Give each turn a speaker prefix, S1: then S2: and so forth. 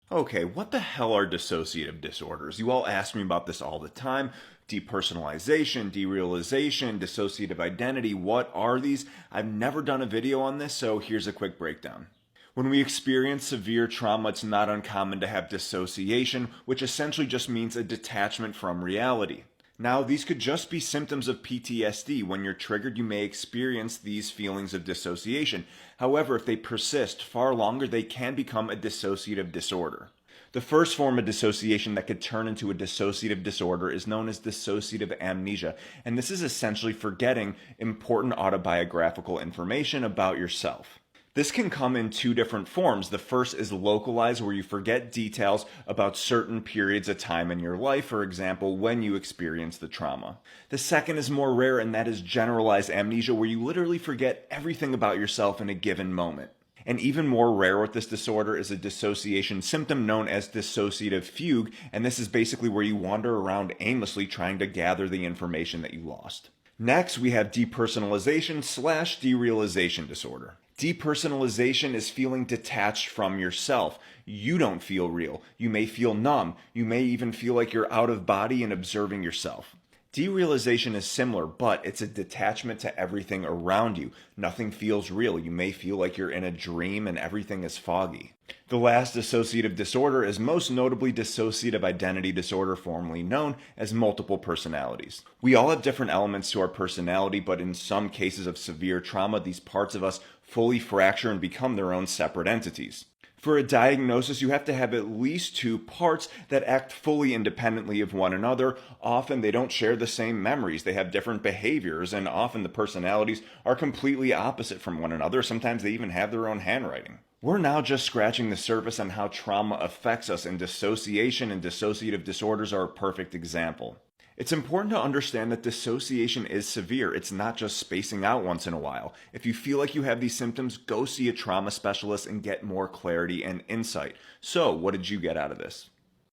S1: Okay, what the hell are dissociative disorders? You all ask me about this all the time. Depersonalization, derealization, dissociative identity, what are these? I've never done a video on this, so here's a quick breakdown. When we experience severe trauma, it's not uncommon to have dissociation, which essentially just means a detachment from reality. Now, these could just be symptoms of PTSD. When you're triggered, you may experience these feelings of dissociation. However, if they persist far longer, they can become a dissociative disorder. The first form of dissociation that could turn into a dissociative disorder is known as dissociative amnesia, and this is essentially forgetting important autobiographical information about yourself. This can come in two different forms. The first is localized, where you forget details about certain periods of time in your life, for example, when you experience the trauma. The second is more rare, and that is generalized amnesia, where you literally forget everything about yourself in a given moment. And even more rare with this disorder is a dissociation symptom known as dissociative fugue, and this is basically where you wander around aimlessly trying to gather the information that you lost. Next, we have depersonalization/derealization disorder. Depersonalization is feeling detached from yourself. You don't feel real. You may feel numb. You may even feel like you're out of body and observing yourself. Derealization is similar, but it's a detachment to everything around you. Nothing feels real. You may feel like you're in a dream and everything is foggy. The last dissociative disorder is most notably dissociative identity disorder, formerly known as multiple personalities. We all have different elements to our personality, but in some cases of severe trauma, these parts of us fully fracture and become their own separate entities. For a diagnosis, you have to have at least two parts that act fully independently of one another. Often they don't share the same memories, they have different behaviors, and often the personalities are completely opposite from one another. Sometimes they even have their own handwriting. We're now just scratching the surface on how trauma affects us, and dissociation and dissociative disorders are a perfect example. It's important to understand that dissociation is severe. It's not just spacing out once in a while. If you feel like you have these symptoms, go see a trauma specialist and get more clarity and insight. So, what did you get out of this?